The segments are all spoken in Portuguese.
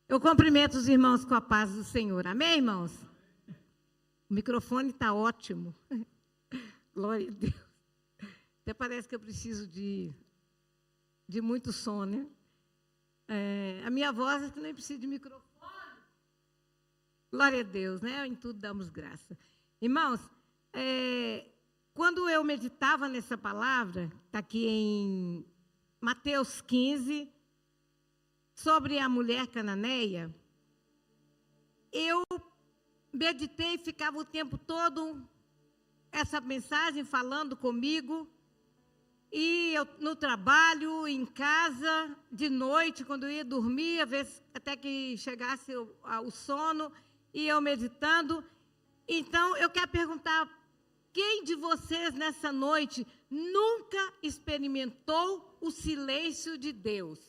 Eu cumprimento os irmãos com a paz do Senhor. Amém, irmãos? O microfone está ótimo. Glória a Deus. Até parece que eu preciso de muito som, né? A minha voz é que nem precisa de microfone. Glória a Deus, né? Em tudo damos graça. Irmãos, quando eu meditava nessa palavra, está aqui em Mateus 15, sobre a mulher cananeia, eu meditei e ficava o tempo todo essa mensagem falando comigo, e eu no trabalho, em casa, de noite, quando eu ia dormir, às vezes, até que chegasse o sono, e eu meditando. Então, eu quero perguntar, quem de vocês nessa noite nunca experimentou o silêncio de Deus?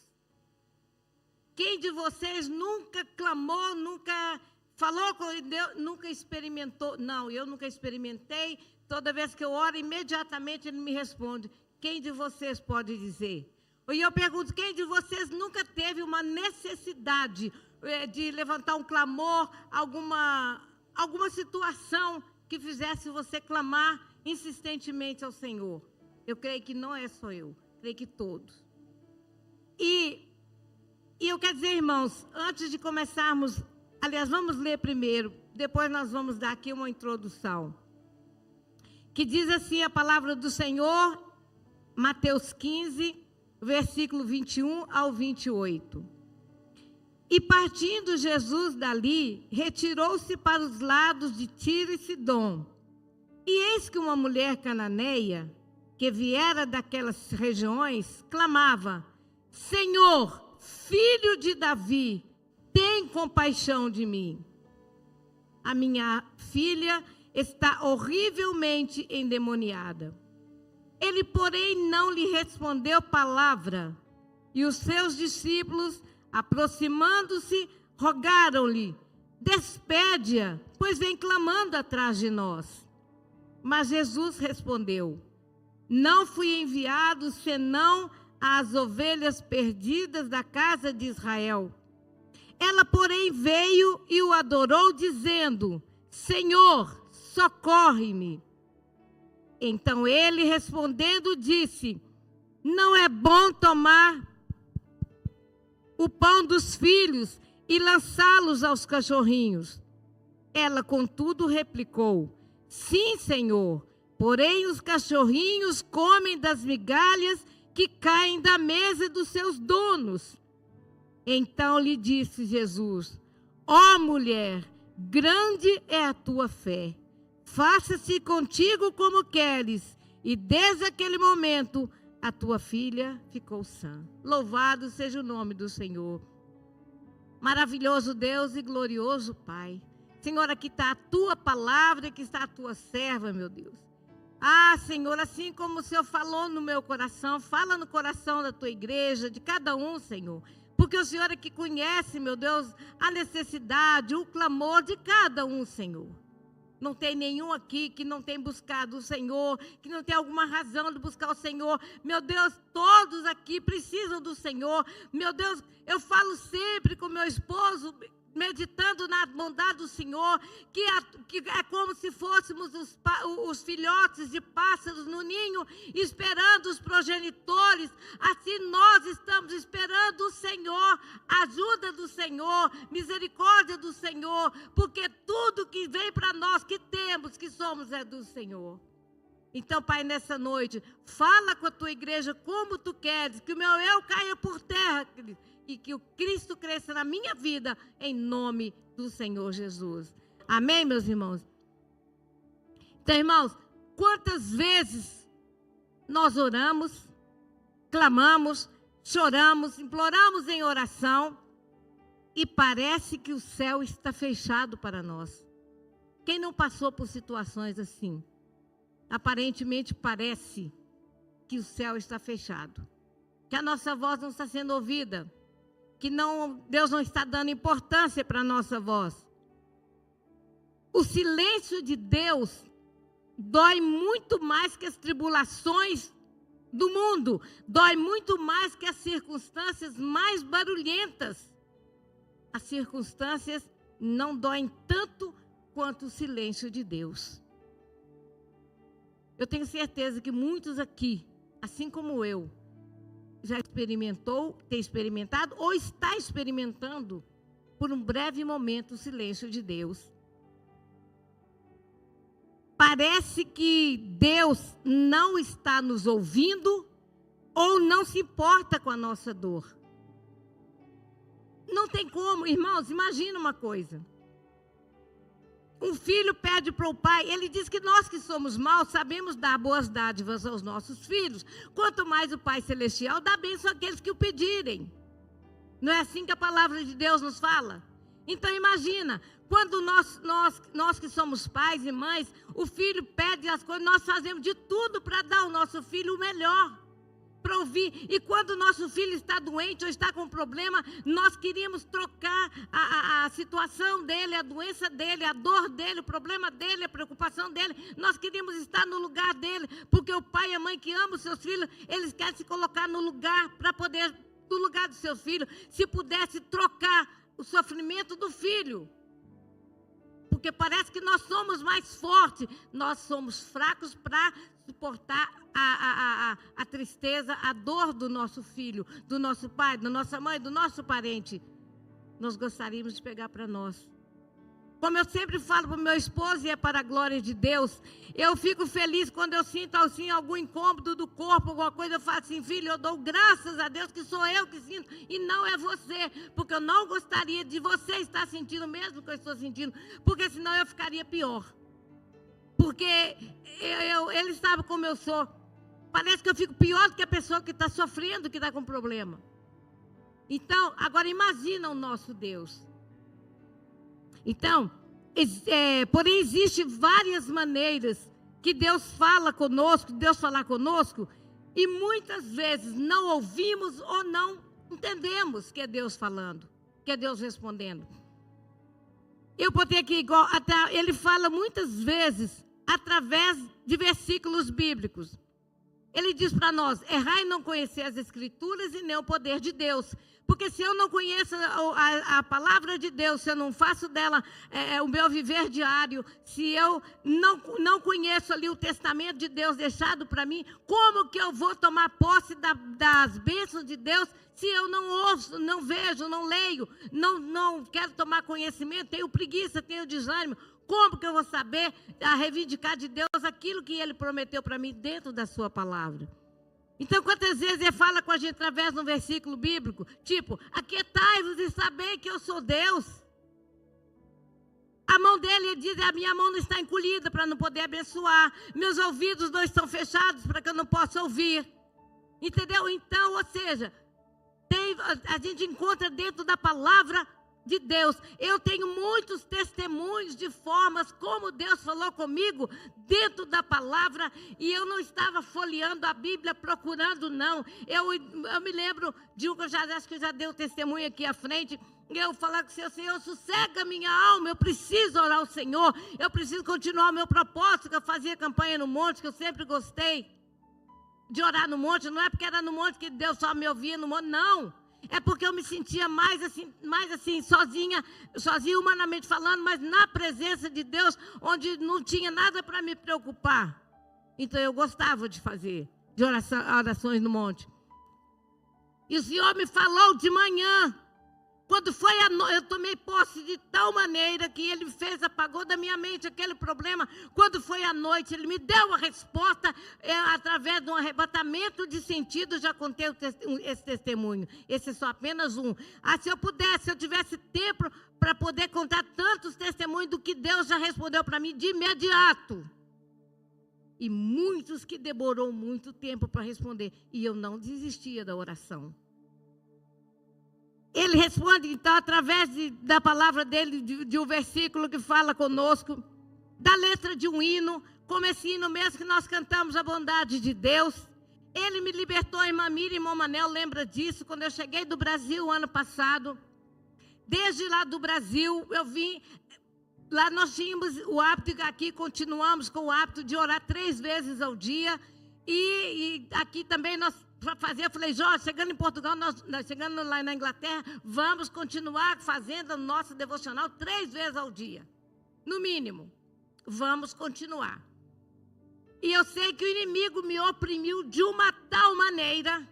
Quem de vocês nunca clamou, nunca falou com Deus, nunca experimentou? Não, eu nunca experimentei. Toda vez que eu oro, imediatamente Ele me responde. Quem de vocês pode dizer? E eu pergunto, quem de vocês nunca teve uma necessidade de levantar um clamor, alguma situação que fizesse você clamar insistentemente ao Senhor? Eu creio que não é só eu, creio que todos. E eu quero dizer, irmãos, antes de começarmos, aliás, vamos ler primeiro, depois nós vamos dar aqui uma introdução. Que diz assim a palavra do Senhor, Mateus 15, versículo 21 ao 28. E partindo Jesus dali, retirou-se para os lados de Tiro e Sidom. E eis que uma mulher cananeia, que viera daquelas regiões, clamava: Senhor, Filho de Davi, tem compaixão de mim. A minha filha está horrivelmente endemoniada. Ele, porém, não lhe respondeu palavra. E os seus discípulos, aproximando-se, rogaram-lhe: despede-a, pois vem clamando atrás de nós. Mas Jesus respondeu: não fui enviado senão às ovelhas perdidas da casa de Israel. Ela, porém, veio e o adorou, dizendo: Senhor, socorre-me. Então ele, respondendo, disse: não é bom tomar o pão dos filhos e lançá-los aos cachorrinhos. Ela, contudo, replicou: sim, Senhor, porém os cachorrinhos comem das migalhas que caem da mesa dos seus donos. Então lhe disse Jesus: ó mulher, grande é a tua fé, faça-se contigo como queres. E desde aquele momento a tua filha ficou sã. Louvado seja o nome do Senhor. Maravilhoso Deus e glorioso Pai. Senhor, aqui está a tua palavra, aqui está a tua serva, meu Deus. Ah, Senhor, assim como o Senhor falou no meu coração, fala no coração da tua igreja, de cada um, Senhor. Porque o Senhor é que conhece, meu Deus, a necessidade, o clamor de cada um, Senhor. Não tem nenhum aqui que não tem buscado o Senhor, que não tem alguma razão de buscar o Senhor. Meu Deus, todos aqui precisam do Senhor. Meu Deus, eu falo sempre com meu esposo, meditando na bondade do Senhor, que é como se fôssemos os filhotes de pássaros no ninho, esperando os progenitores. Assim nós estamos esperando o Senhor, a ajuda do Senhor, misericórdia do Senhor, porque tudo que vem para nós, que temos, que somos, é do Senhor. Então, Pai, nessa noite, fala com a tua igreja como tu queres, que o meu eu caia por terra, e que o Cristo cresça na minha vida, em nome do Senhor Jesus. Amém, meus irmãos? Então, irmãos, quantas vezes nós oramos, clamamos, choramos, imploramos em oração, e parece que o céu está fechado para nós. Quem não passou por situações assim? Aparentemente parece que o céu está fechado, que a nossa voz não está sendo ouvida, que Deus não está dando importância para a nossa voz. O silêncio de Deus dói muito mais que as tribulações do mundo, dói muito mais que as circunstâncias mais barulhentas. as circunstâncias não doem tanto quanto o silêncio de Deus. Eu tenho certeza que muitos aqui, assim como eu, já tem experimentado ou está experimentando por um breve momento o silêncio de Deus. Parece que Deus não está nos ouvindo ou não se importa com a nossa dor. Não tem como, irmãos, imagina uma coisa. Um filho pede para o pai, ele diz que nós que somos maus sabemos dar boas dádivas aos nossos filhos. Quanto mais o Pai Celestial dá bênção àqueles que o pedirem. Não é assim que a palavra de Deus nos fala? Então imagina, quando nós que somos pais e mães, o filho pede as coisas, nós fazemos de tudo para dar ao nosso filho o melhor. Para ouvir, e quando o nosso filho está doente ou está com problema, nós queríamos trocar a situação dele, a doença dele, a dor dele, o problema dele, a preocupação dele, nós queríamos estar no lugar dele, porque o pai e a mãe que amam os seus filhos, eles querem se colocar no lugar, para poder, no lugar do seu filho, se pudesse trocar o sofrimento do filho. Porque parece que nós somos mais fortes, nós somos fracos para suportar a tristeza, a dor do nosso filho, do nosso pai, da nossa mãe, do nosso parente. Nós gostaríamos de pegar para nós. Como eu sempre falo para o meu esposo, e é para a glória de Deus, eu fico feliz quando eu sinto assim, algum incômodo do corpo, alguma coisa, eu falo assim, filho, eu dou graças a Deus que sou eu que sinto, e não é você, porque eu não gostaria de você estar sentindo o mesmo que eu estou sentindo, porque senão eu ficaria pior. Porque ele sabe como eu sou. Parece que eu fico pior do que a pessoa que está sofrendo, que está com problema. Então, agora imagina o nosso Deus. Então, porém existem várias maneiras que Deus fala conosco, Deus falar conosco, e muitas vezes não ouvimos ou não entendemos que é Deus falando, que é Deus respondendo. Eu botei aqui, igual, até, ele fala muitas vezes através de versículos bíblicos. Ele diz para nós, errai não conhecer as Escrituras e nem o poder de Deus. Porque se eu não conheço a palavra de Deus, se eu não faço dela o meu viver diário, se eu não conheço ali o testamento de Deus deixado para mim, como que eu vou tomar posse das bênçãos de Deus se eu não ouço, não vejo, não leio, não quero tomar conhecimento, tenho preguiça, tenho desânimo? Como que eu vou saber reivindicar de Deus aquilo que Ele prometeu para mim dentro da sua palavra? Então, quantas vezes Ele fala com a gente através de um versículo bíblico? Tipo, aquietai-vos e sabei que eu sou Deus. A mão dele, ele diz, a minha mão não está encolhida para não poder abençoar. Meus ouvidos não estão fechados para que eu não possa ouvir. Entendeu? Então, ou seja, a gente encontra dentro da palavra de Deus. Eu tenho muitos testemunhos de formas como Deus falou comigo dentro da palavra, e eu não estava folheando a Bíblia procurando, não. Eu me lembro de um que acho que eu já dei um testemunho aqui à frente. Eu falar com o Senhor, sossega minha alma, eu preciso orar ao Senhor, eu preciso continuar o meu propósito, que eu fazia campanha no monte, que eu sempre gostei de orar no monte. Não é porque era no monte que Deus só me ouvia no monte, não. É porque eu me sentia mais assim, sozinha humanamente falando, mas na presença de Deus, onde não tinha nada para me preocupar. Então eu gostava de fazer, de orações no monte. E o Senhor me falou de manhã. Quando foi a noite, eu tomei posse de tal maneira que Ele apagou da minha mente aquele problema. Quando foi a noite, Ele me deu a resposta através de um arrebatamento de sentido. Já contei esse testemunho. Esse é só apenas um. Se eu tivesse tempo para poder contar tantos testemunhos do que Deus já respondeu para mim de imediato. E muitos que demorou muito tempo para responder. E eu não desistia da oração. Ele responde, então, através da palavra dele, de um versículo que fala conosco, da letra de um hino, como esse hino mesmo que nós cantamos, a bondade de Deus. Ele me libertou, a irmã Miriam, irmão Manel, lembra disso, quando eu cheguei do Brasil ano passado. Desde lá do Brasil, eu vim, lá nós tínhamos o hábito, aqui continuamos com o hábito de orar 3 vezes ao dia, e E aqui também nós eu falei, Jorge, chegando em Portugal, nós chegando lá na Inglaterra, vamos continuar fazendo a nossa devocional 3 vezes ao dia. No mínimo. Vamos continuar. E eu sei que o inimigo me oprimiu de uma tal maneira,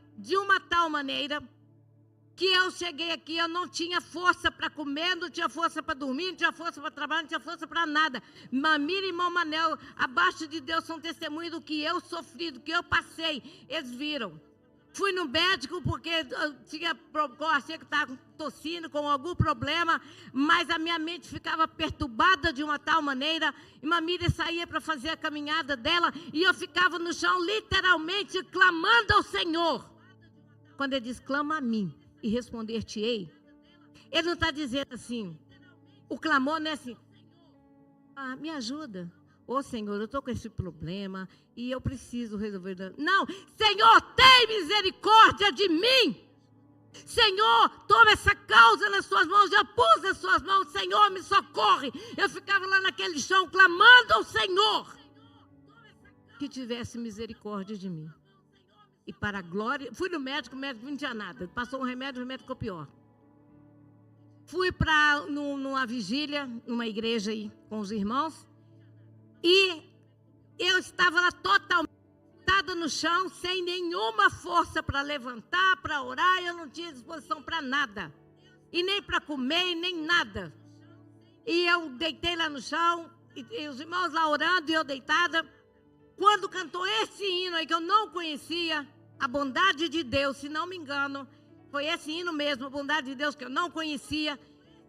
que eu cheguei aqui, eu não tinha força para comer, não tinha força para dormir, não tinha força para trabalhar, não tinha força para nada. Mamira e irmão Manel, abaixo de Deus, são testemunhas do que eu sofri, do que eu passei. Eles viram. Fui no médico porque eu achei que estava tossindo, com algum problema, mas a minha mente ficava perturbada de uma tal maneira. E Mamira saía para fazer a caminhada dela e eu ficava no chão, literalmente clamando ao Senhor. Quando ele diz, clama a mim e responder-te-ei, ele não está dizendo assim, o clamor não é assim, me ajuda. Ô Senhor, eu estou com esse problema e eu preciso resolver. Não, Senhor, tem misericórdia de mim. Senhor, toma essa causa nas suas mãos, eu pus nas suas mãos, Senhor, me socorre. Eu ficava lá naquele chão clamando ao Senhor que tivesse misericórdia de mim. E para a glória, fui no médico, o médico não tinha nada, passou um remédio, o remédio ficou pior. Fui para numa vigília, numa igreja aí com os irmãos, e eu estava lá totalmente sentada no chão, sem nenhuma força para levantar, para orar, eu não tinha disposição para nada. E nem para comer, nem nada. E eu deitei lá no chão, e os irmãos lá orando, e eu deitada. Quando cantou esse hino aí que eu não conhecia, a bondade de Deus, se não me engano, foi esse hino mesmo, a bondade de Deus que eu não conhecia.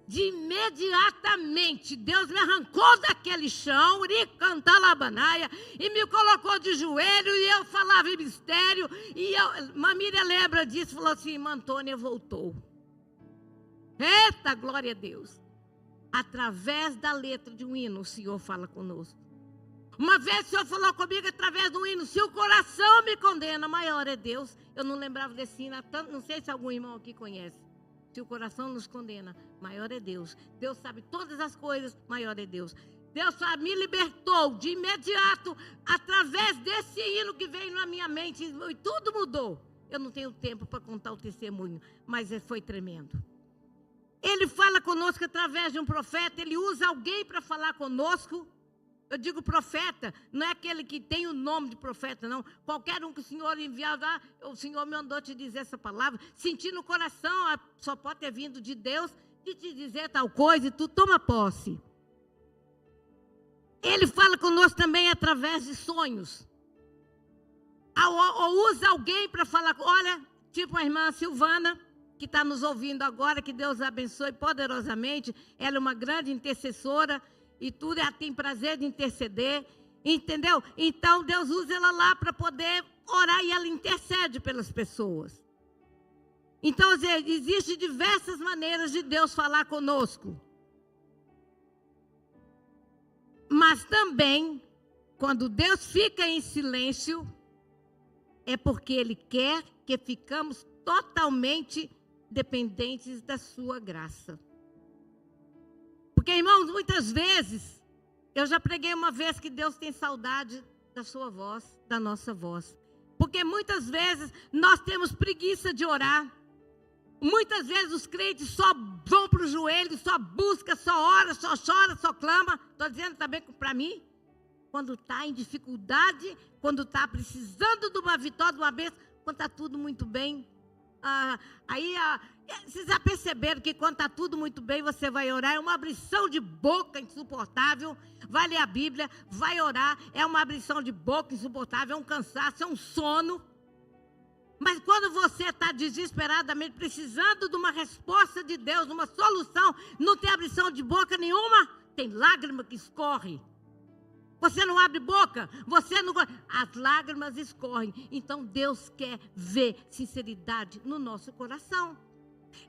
De imediatamente, Deus me arrancou daquele chão, e me colocou de joelho, e eu falava em mistério, e Mamília lembra disso, falou assim, irmã Antônia voltou. Eita, glória a Deus. Através da letra de um hino, o Senhor fala conosco. Uma vez o Senhor falou comigo através do hino, se o coração me condena, maior é Deus. Eu não lembrava desse hino, não sei se algum irmão aqui conhece. Se o coração nos condena, maior é Deus. Deus sabe todas as coisas, maior é Deus. Deus me libertou de imediato, através desse hino que veio na minha mente, e tudo mudou. Eu não tenho tempo para contar o testemunho, mas foi tremendo. Ele fala conosco através de um profeta, ele usa alguém para falar conosco. Eu digo profeta, não é aquele que tem o nome de profeta, não. Qualquer um que o Senhor enviar, o Senhor me mandou te dizer essa palavra. Sentir no coração, só pode ter vindo de Deus, de te dizer tal coisa, e tu toma posse. Ele fala conosco também através de sonhos. Ou usa alguém para falar, olha, tipo a irmã Silvana, que está nos ouvindo agora, que Deus abençoe poderosamente. Ela é uma grande intercessora, e tudo, ela tem prazer de interceder, entendeu? Então Deus usa ela lá para poder orar e ela intercede pelas pessoas. Então existem diversas maneiras de Deus falar conosco. Mas também, quando Deus fica em silêncio, é porque Ele quer que ficamos totalmente dependentes da sua graça. Porque, irmãos, muitas vezes, eu já preguei uma vez que Deus tem saudade da sua voz, da nossa voz. Porque muitas vezes nós temos preguiça de orar. Muitas vezes os crentes só vão para o joelho, só busca, só ora, só chora, só clama. Estou dizendo também para mim, quando está em dificuldade, quando está precisando de uma vitória, de uma bênção, quando está tudo muito bem. Vocês já perceberam que quando está tudo muito bem, você vai orar, é uma abrição de boca insuportável, vai ler a Bíblia, vai orar, é uma abrição de boca insuportável, é um cansaço, é um sono. Mas quando você está desesperadamente precisando de uma resposta de Deus, de uma solução, não tem abrição de boca nenhuma, tem lágrima que escorre. Você não abre boca, você não... As lágrimas escorrem. Então Deus quer ver sinceridade no nosso coração.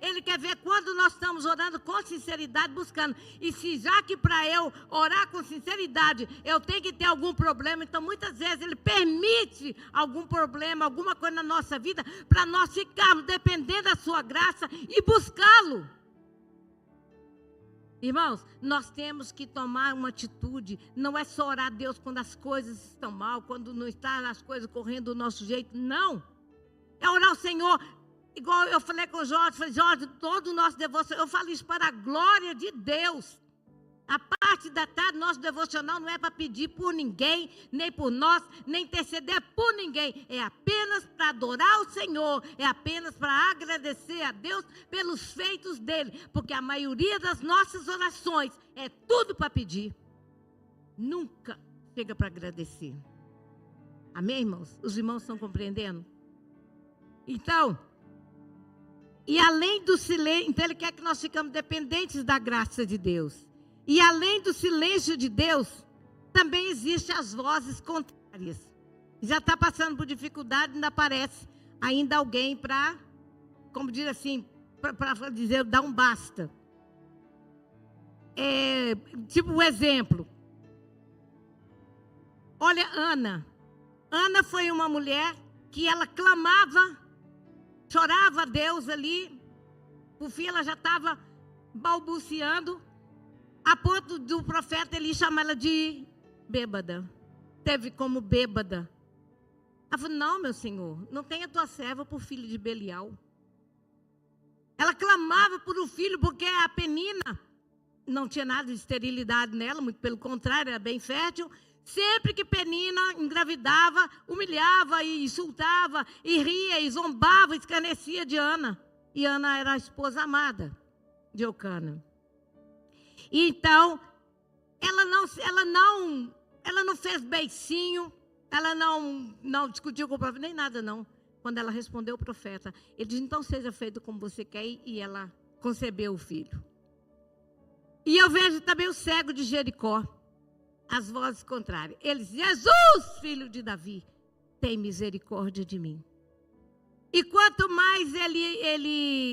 Ele quer ver quando nós estamos orando com sinceridade, buscando. E se já que para eu orar com sinceridade, eu tenho que ter algum problema, então muitas vezes Ele permite algum problema, alguma coisa na nossa vida, para nós ficarmos dependendo da sua graça e buscá-lo. Irmãos, nós temos que tomar uma atitude. Não é só orar a Deus quando as coisas estão mal, quando não estão as coisas correndo do nosso jeito. Não. É orar ao Senhor. Igual eu falei com o Jorge, falei, Jorge, todo o nosso devocional, eu falo isso para a glória de Deus. A parte da tarde, nosso devocional não é para pedir por ninguém, nem por nós, nem interceder por ninguém. É apenas para adorar o Senhor, é apenas para agradecer a Deus pelos feitos dele. Porque a maioria das nossas orações é tudo para pedir. Nunca chega para agradecer. Amém, irmãos? Os irmãos estão compreendendo? Então, e além do silêncio, então ele quer que nós ficamos dependentes da graça de Deus. E além do silêncio de Deus, também existem as vozes contrárias. Já está passando por dificuldade, ainda aparece ainda alguém para, como diz assim, para dizer, dar um basta. Tipo um exemplo. Olha, Ana. Ana foi uma mulher que ela clamava, chorava a Deus ali. Por fim, ela já estava balbuciando. A ponto do profeta Eli chamar ela de bêbada. Teve como bêbada. Ela falou, não, meu senhor, não tenha tua serva por filho de Belial. Ela clamava por um filho, porque a Penina não tinha nada de esterilidade nela, muito pelo contrário, era bem fértil. Sempre que Penina engravidava, humilhava e insultava, e ria, e zombava, e escarnecia de Ana. E Ana era a esposa amada de Eucana. Então, ela não fez beicinho, ela não discutiu com o profeta, nem nada não. Quando ela respondeu o profeta, ele disse, então seja feito como você quer, e ela concebeu o filho. E eu vejo também o cego de Jericó, as vozes contrárias. Ele diz, Jesus, filho de Davi, tem misericórdia de mim. E quanto mais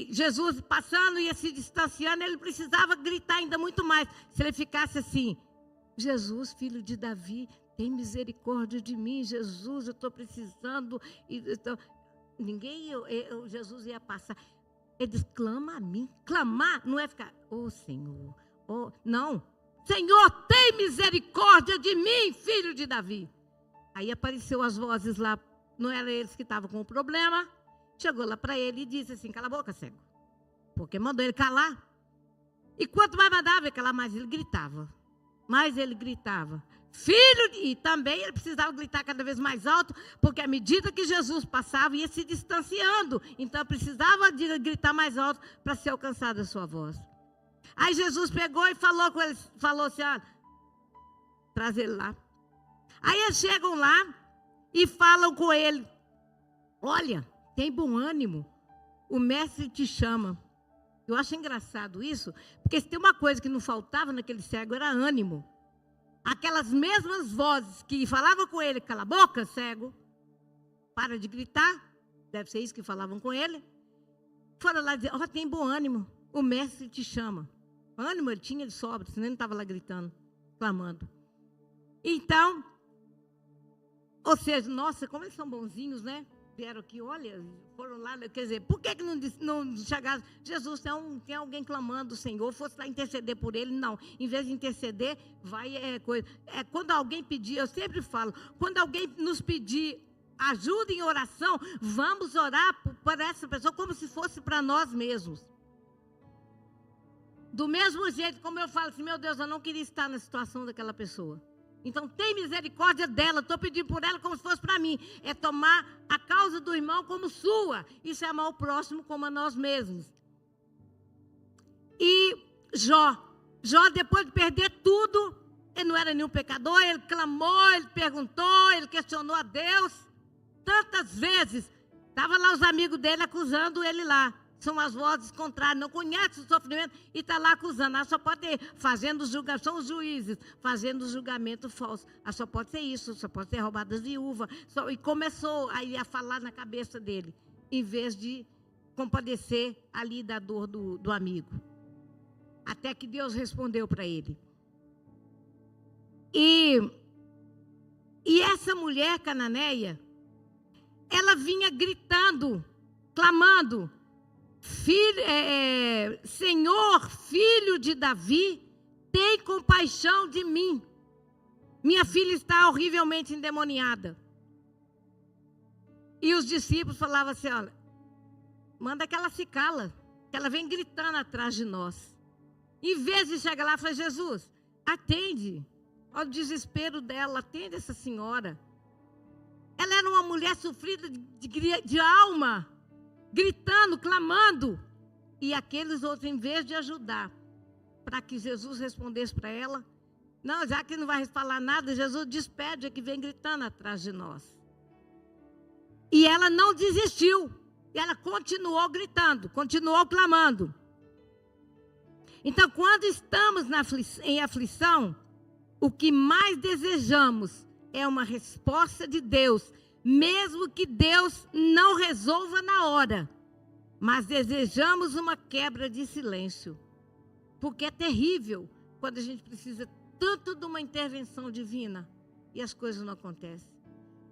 Jesus passando ia se distanciando, ele precisava gritar ainda muito mais. Se ele ficasse assim, Jesus, filho de Davi, tem misericórdia de mim, Jesus, eu estou precisando. Jesus ia passar. Ele diz, clama a mim. Clamar não é ficar, Senhor, não. Senhor, tem misericórdia de mim, filho de Davi. Aí apareceu as vozes lá, não eram eles que estavam com o problema. Chegou lá para ele e disse assim, cala a boca, cego. Porque mandou ele calar. E quanto mais mandava ele calar, mais ele gritava. Mais ele gritava. Filho, e também ele precisava gritar cada vez mais alto, porque à medida que Jesus passava, ia se distanciando. Então precisava gritar mais alto para ser alcançada a sua voz. Aí Jesus pegou e falou com ele, falou assim, traz ele lá. Aí eles chegam lá e falam com ele, olha, tem bom ânimo, o mestre te chama. Eu acho engraçado isso, porque se tem uma coisa que não faltava naquele cego, era ânimo. Aquelas mesmas vozes que falavam com ele, cala a boca, cego, para de gritar, deve ser isso que falavam com ele, foram lá dizer, tem bom ânimo, o mestre te chama. Ânimo ele tinha de sobra, senão ele não estava lá gritando, clamando. Então, ou seja, nossa, como eles são bonzinhos, né? Vieram aqui, olha, foram lá, quer dizer, por que não chegaram? Jesus, tem alguém clamando o Senhor, fosse lá interceder por ele? Não, em vez de interceder, vai coisa. Quando alguém pedir, eu sempre falo, quando alguém nos pedir ajuda em oração, vamos orar por essa pessoa como se fosse para nós mesmos. Do mesmo jeito como eu falo assim, meu Deus, eu não queria estar na situação daquela pessoa. Então, tem misericórdia dela. Estou pedindo por ela como se fosse para mim. É tomar a causa do irmão como sua. Isso é amar o próximo como a nós mesmos. E Jó, depois de perder tudo, ele não era nenhum pecador, ele clamou, ele perguntou, ele questionou a Deus. Tantas vezes, estavam lá os amigos dele acusando ele lá. São as vozes contrárias, não conhecem o sofrimento e está lá acusando. Só pode ter, são os juízes, fazendo julgamento falso. Só pode ser isso, só pode ser roubada viúva. E começou aí a falar na cabeça dele, em vez de compadecer ali da dor do amigo. Até que Deus respondeu para ele. E essa mulher cananeia, ela vinha gritando, clamando, Senhor, filho de Davi, tem compaixão de mim. Minha filha está horrivelmente endemoniada. E os discípulos falavam assim, olha, manda que ela se cala, que ela vem gritando atrás de nós. Em vez de chegar lá e falar, Jesus, atende. Olha o desespero dela, atende essa senhora. Ela era uma mulher sofrida de alma, gritando, clamando. E aqueles outros, em vez de ajudar, para que Jesus respondesse para ela, não, já que não vai falar nada, Jesus despede a que vem gritando atrás de nós. E ela não desistiu. E ela continuou gritando, continuou clamando. Então, quando estamos em aflição, o que mais desejamos é uma resposta de Deus, mesmo que Deus não resolva na hora. Mas desejamos uma quebra de silêncio. Porque é terrível quando a gente precisa tanto de uma intervenção divina e as coisas não acontecem.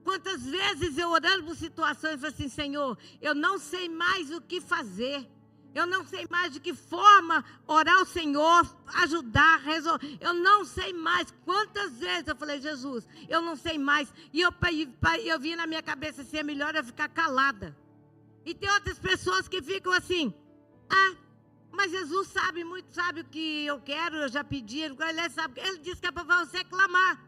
Quantas vezes eu orando por situações e falo assim, Senhor, eu não sei mais o que fazer. Eu não sei mais de que forma orar ao Senhor, ajudar, resolver. Eu não sei mais. Quantas vezes eu falei, Jesus, eu não sei mais. E eu vi na minha cabeça assim, é melhor eu ficar calada. E tem outras pessoas que ficam assim, mas Jesus sabe muito, sabe o que eu quero, eu já pedi, ele sabe. Ele disse que é para você clamar.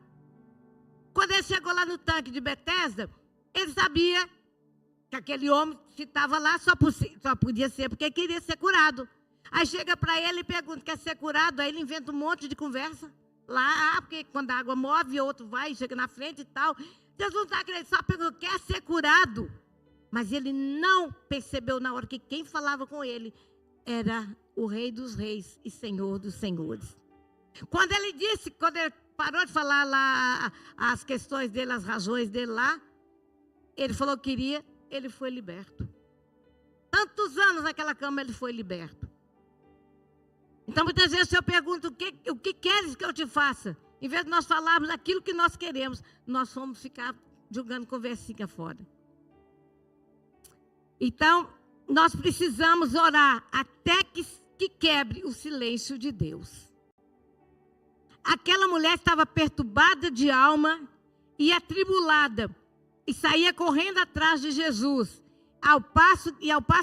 Quando ele chegou lá no tanque de Betesda, ele sabia que aquele homem que estava lá só podia ser porque queria ser curado. Aí chega para ele e pergunta, quer ser curado? Aí ele inventa um monte de conversa. Lá, porque quando a água move, outro vai, chega na frente e tal. Jesus não está querendo, só pergunta, quer ser curado? Mas ele não percebeu na hora que quem falava com ele era o Rei dos Reis e Senhor dos Senhores. Quando ele parou de falar lá as questões dele, as razões dele lá, ele falou que queria, ele foi liberto. Tantos anos naquela cama ele foi liberto. Então muitas vezes eu pergunto, o que queres que eu te faça? Em vez de nós falarmos aquilo que nós queremos, nós vamos ficar jogando conversinha fora. Então, nós precisamos orar até que quebre o silêncio de Deus. Aquela mulher estava perturbada de alma e atribulada, e saía correndo atrás de Jesus. Ao passo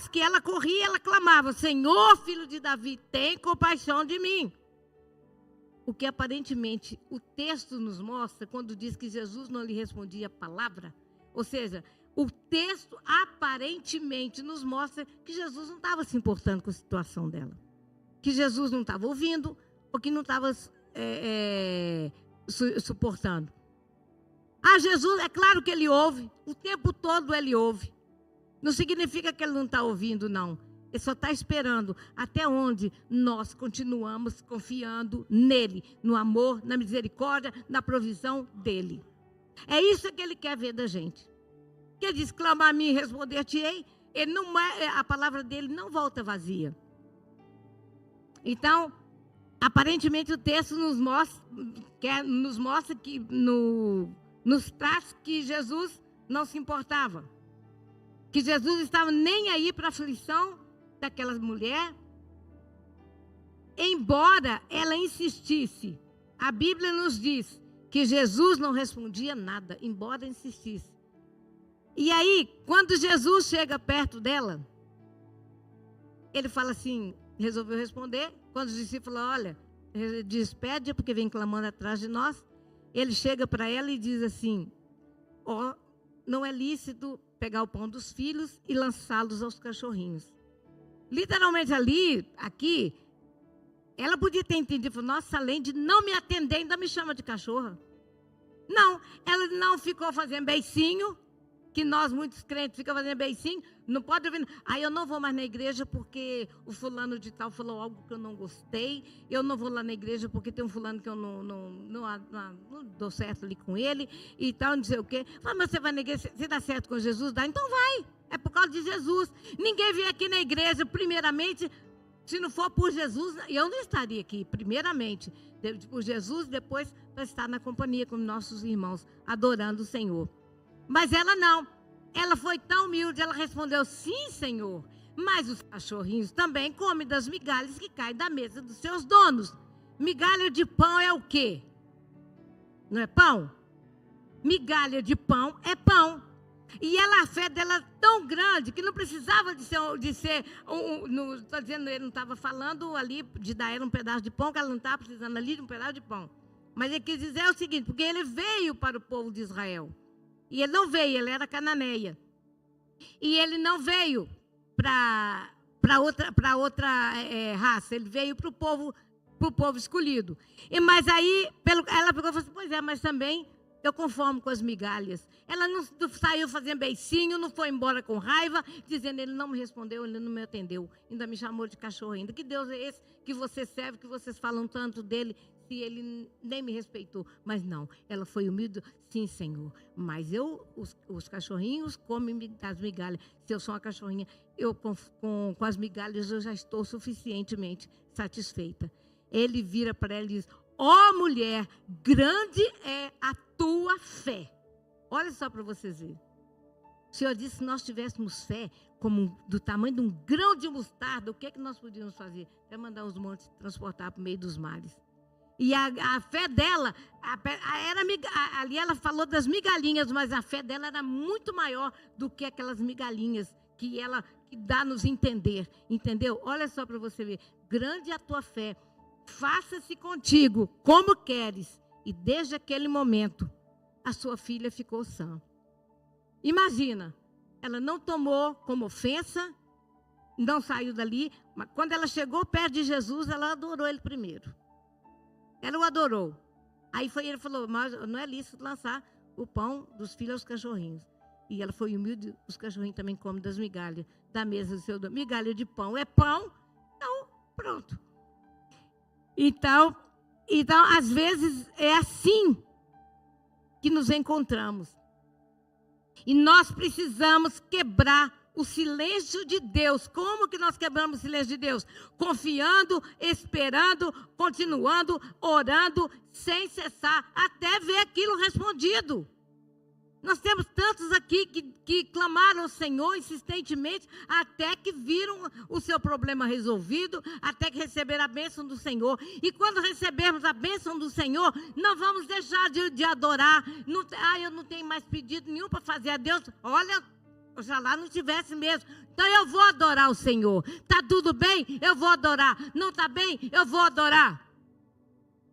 que ela corria, ela clamava, Senhor, filho de Davi, tem compaixão de mim. O que aparentemente o texto nos mostra, quando diz que Jesus não lhe respondia a palavra, ou seja, o texto aparentemente nos mostra que Jesus não estava se importando com a situação dela. Que Jesus não estava ouvindo, ou que não estava suportando. Jesus, é claro que ele ouve, o tempo todo ele ouve. Não significa que ele não está ouvindo, não. Ele só está esperando até onde nós continuamos confiando nele, no amor, na misericórdia, na provisão dele. É isso que ele quer ver da gente. Que ele diz, clama a mim e responder-te-ei. A palavra dele não volta vazia. Então, aparentemente o texto nos mostra que nos traz que Jesus não se importava. Que Jesus estava nem aí para a aflição daquela mulher. Embora ela insistisse, a Bíblia nos diz que Jesus não respondia nada, embora insistisse. E aí, quando Jesus chega perto dela, ele fala assim, resolveu responder. Quando os discípulos falam, olha, despede porque vem clamando atrás de nós. Ele chega para ela e diz assim, não é lícito pegar o pão dos filhos e lançá-los aos cachorrinhos. Literalmente aqui, ela podia ter entendido, nossa, além de não me atender, ainda me chama de cachorra. Não, ela não ficou fazendo beicinho, que nós, muitos crentes, ficam fazendo beicinho, não pode ouvir. Eu não vou mais na igreja porque o fulano de tal falou algo que eu não gostei. Eu não vou lá na igreja porque tem um fulano que eu não dou certo ali com ele e tal, não sei o quê. Mas você vai na igreja, você dá certo com Jesus? Dá? Então vai. É por causa de Jesus. Ninguém vem aqui na igreja, primeiramente, se não for por Jesus, eu não estaria aqui, primeiramente, por Jesus, depois para estar na companhia com nossos irmãos, adorando o Senhor. Mas ela não, ela foi tão humilde, ela respondeu, sim, Senhor, Mas os cachorrinhos também comem das migalhas que caem da mesa dos seus donos. Migalha de pão é o quê? Não é pão? Migalha de pão é pão. E a fé dela é tão grande que não precisava de ser estou dizendo, ele não estava falando ali de dar ela um pedaço de pão, que ela não estava precisando ali de um pedaço de pão. Mas ele quis dizer o seguinte, porque ele veio para o povo de Israel. E ele não veio, ele era cananeia. E ele não veio para outra raça, ele veio para o povo escolhido. Mas aí, ela pegou e falou assim, pois é, mas também eu conformo com as migalhas. Ela não saiu fazendo beicinho, não foi embora com raiva, dizendo, ele não me respondeu, ele não me atendeu. Ainda me chamou de cachorro ainda. Que Deus é esse que você serve, que vocês falam tanto dele, se ele nem me respeitou? Mas não, ela foi humilde, sim, Senhor. Mas os cachorrinhos comem as migalhas. Se eu sou uma cachorrinha, com as migalhas eu já estou suficientemente satisfeita. Ele vira para ela e diz, ó mulher, grande é a tua fé. Olha só para vocês verem. O Senhor disse, se nós tivéssemos fé do tamanho de um grão de mostarda, o que é que nós podíamos fazer? É mandar os montes transportar para o meio dos mares. E a fé dela, ali ela falou das migalhinhas, mas a fé dela era muito maior do que aquelas migalhinhas que dá-nos entender. Entendeu? Olha só para você ver. Grande é a tua fé. Faça-se contigo como queres. E desde aquele momento, a sua filha ficou sã. Imagina, ela não tomou como ofensa, não saiu dali, mas quando ela chegou perto de Jesus, ela adorou ele primeiro. Ela o adorou. Aí ele falou, mas não é lícito lançar o pão dos filhos aos cachorrinhos. E ela foi humilde, os cachorrinhos também comem das migalhas, da mesa do seu dono. Migalha de pão é pão, então pronto. Então, às vezes, é assim que nos encontramos. E nós precisamos quebrar o silêncio de Deus. Como que nós quebramos o silêncio de Deus? Confiando, esperando, continuando, orando, sem cessar, até ver aquilo respondido. Nós temos tantos aqui que clamaram ao Senhor insistentemente, até que viram o seu problema resolvido, até que receberam a bênção do Senhor. E quando recebermos a bênção do Senhor, não vamos deixar de adorar. Eu não tenho mais pedido nenhum para fazer a Deus. Olha, oxalá não tivesse mesmo. Então eu vou adorar o Senhor. Está tudo bem? Eu vou adorar. Não está bem? Eu vou adorar.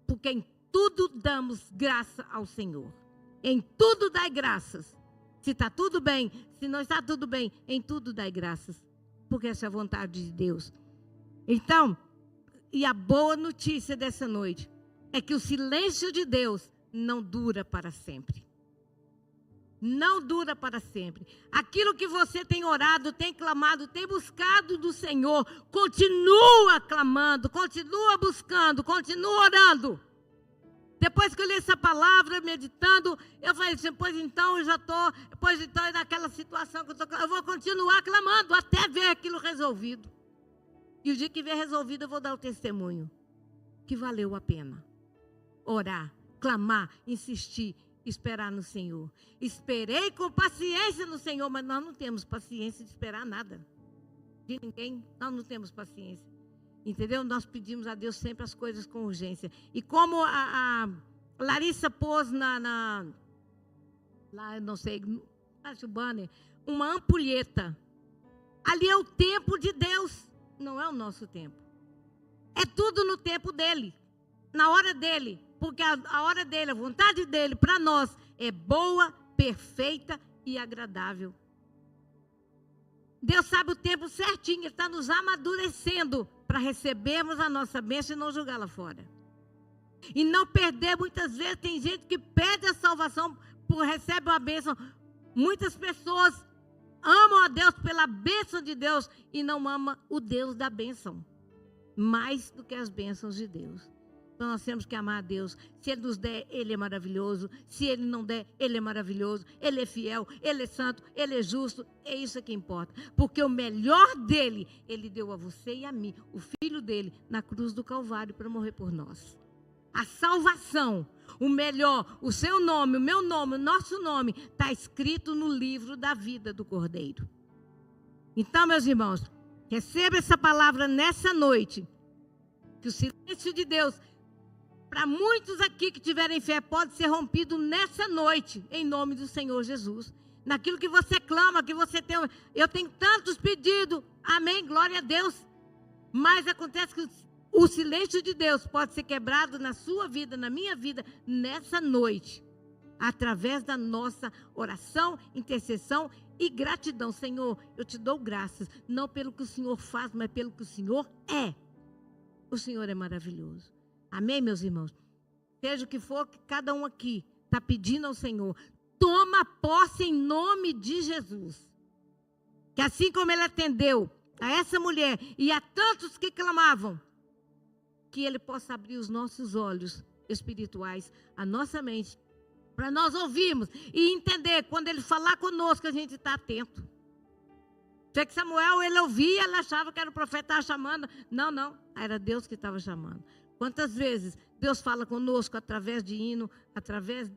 Porque em tudo damos graça ao Senhor. Em tudo dai graças. Se está tudo bem, se não está tudo bem, em tudo dai graças. Porque essa é a vontade de Deus. Então, e a boa notícia dessa noite é que o silêncio de Deus não dura para sempre. Não dura para sempre. Aquilo que você tem orado, tem clamado, tem buscado do Senhor, continua clamando, continua buscando, continua orando. Depois que eu li essa palavra, meditando, eu falei assim, pois então é naquela situação que eu vou continuar clamando até ver aquilo resolvido. E o dia que vier resolvido, eu vou dar o testemunho que valeu a pena. Orar, clamar, insistir, esperar no Senhor. Esperei com paciência no Senhor, mas nós não temos paciência de esperar nada. De ninguém, nós não temos paciência. Entendeu? Nós pedimos a Deus sempre as coisas com urgência. E como a Larissa pôs lá eu não sei, acho o banner, uma ampulheta. Ali é o tempo de Deus, não é o nosso tempo. É tudo no tempo dele, na hora dele. Porque a hora dele, a vontade dele para nós é boa, perfeita e agradável. Deus sabe o tempo certinho, Ele está nos amadurecendo para recebermos a nossa bênção e não jogá-la fora. E não perder, muitas vezes, tem gente que perde a salvação, recebe uma bênção. Muitas pessoas amam a Deus pela bênção de Deus e não amam o Deus da bênção, mais do que as bênçãos de Deus. Então nós temos que amar a Deus. Se Ele nos der, Ele é maravilhoso. Se Ele não der, Ele é maravilhoso. Ele é fiel, Ele é santo, Ele é justo. É isso que importa. Porque o melhor dEle, Ele deu a você e a mim, o Filho dEle, na cruz do Calvário para morrer por nós. A salvação, o melhor, o seu nome, o meu nome, o nosso nome, está escrito no livro da vida do Cordeiro. Então, meus irmãos, Receba essa palavra nessa noite. Que o silêncio de Deus, para muitos aqui que tiverem fé, pode ser rompido nessa noite, em nome do Senhor Jesus. Naquilo que você clama, que você tem. Eu tenho tantos pedidos, amém, glória a Deus. Mas acontece que o silêncio de Deus pode ser quebrado na sua vida, na minha vida, nessa noite. Através da nossa oração, intercessão e gratidão. Senhor, eu te dou graças, não pelo que o Senhor faz, mas pelo que o Senhor é. O Senhor é maravilhoso. Amém, meus irmãos? Seja o que for que cada um aqui está pedindo ao Senhor, toma posse em nome de Jesus. Que assim como Ele atendeu a essa mulher e a tantos que clamavam, que Ele possa abrir os nossos olhos espirituais, a nossa mente, para nós ouvirmos e entender, quando Ele falar conosco, a gente está atento. Sei que Samuel, ele ouvia, ele achava que era o profeta que estava chamando. Não, não, era Deus que estava chamando. Quantas vezes Deus fala conosco através de hino, através,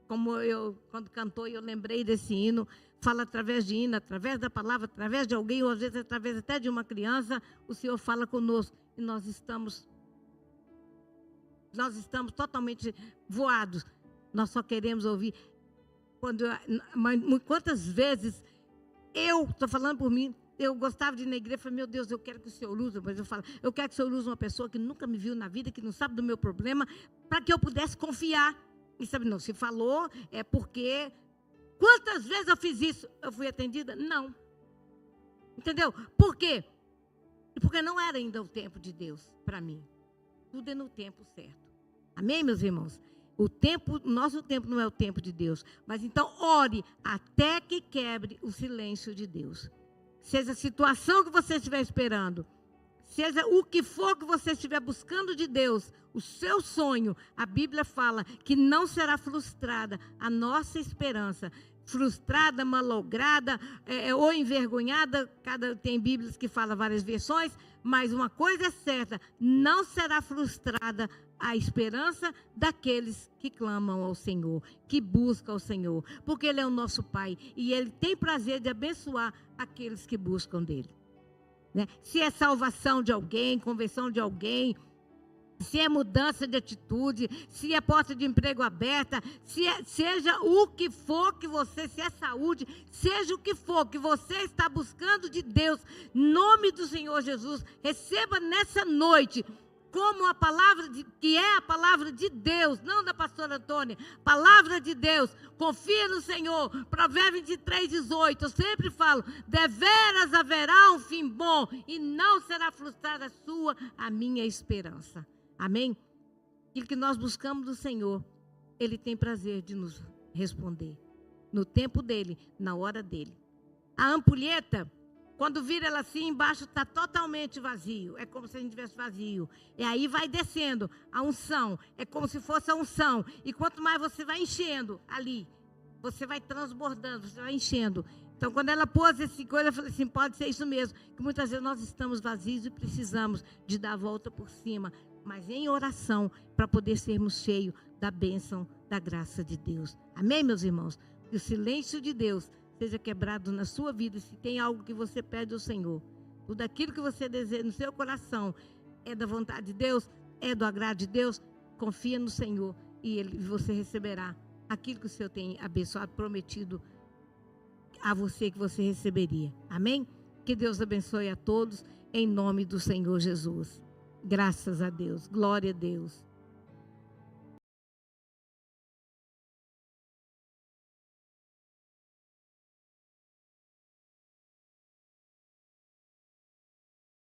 como eu, quando cantou, eu lembrei desse hino, fala através de hino, através da palavra, através de alguém, ou às vezes através até de uma criança, o Senhor fala conosco e nós estamos totalmente voados. Nós só queremos ouvir. Quantas vezes eu estou falando por mim, eu gostava de ir na igreja, falei, meu Deus, eu quero que o Senhor use, mas eu falo, eu quero que o Senhor use uma pessoa que nunca me viu na vida, que não sabe do meu problema, para que eu pudesse confiar. E sabe, não, se falou, é porque, quantas vezes eu fiz isso? Eu fui atendida? Não. Entendeu? Por quê? Porque não era ainda o tempo de Deus para mim. Tudo é no tempo certo. Amém, meus irmãos? O nosso tempo não é o tempo de Deus. Mas então ore até que quebre o silêncio de Deus. Seja a situação que você estiver esperando, seja o que for que você estiver buscando de Deus, o seu sonho, a Bíblia fala que não será frustrada a nossa esperança. Frustrada, malograda ou envergonhada, tem Bíblias que falam várias versões, mas uma coisa é certa, não será frustrada a esperança daqueles que clamam ao Senhor, que buscam ao Senhor, porque Ele é o nosso Pai e Ele tem prazer de abençoar aqueles que buscam dEle. Né? Se é salvação de alguém, conversão de alguém, se é mudança de atitude, se é porta de emprego aberta, seja o que for que você, se é saúde, seja o que for que você está buscando de Deus, em nome do Senhor Jesus, receba nessa noite, como a palavra que é a palavra de Deus, não da pastora Antônia, palavra de Deus, confia no Senhor, Provérbios 23:18, eu sempre falo, deveras haverá um fim bom, e não será frustrada a minha esperança. Amém? Aquilo que nós buscamos do Senhor, Ele tem prazer de nos responder. No tempo dEle, na hora dEle. A ampulheta, quando vira ela assim, embaixo está totalmente vazio. É como se a gente tivesse vazio. E aí vai descendo a unção. É como se fosse a unção. E quanto mais você vai enchendo ali, você vai transbordando, você vai enchendo. Então, quando ela pôs essa coisa, eu falei assim, pode ser isso mesmo. Que muitas vezes nós estamos vazios e precisamos de dar a volta por cima. Mas em oração, para poder sermos cheios da bênção, da graça de Deus. Amém, meus irmãos? Que o silêncio de Deus seja quebrado na sua vida. Se tem algo que você pede ao Senhor, tudo aquilo que você deseja no seu coração, é da vontade de Deus, é do agrado de Deus, confia no Senhor e você receberá aquilo que o Senhor tem abençoado, prometido a você que você receberia. Amém? Que Deus abençoe a todos, em nome do Senhor Jesus. Graças a Deus, glória a Deus.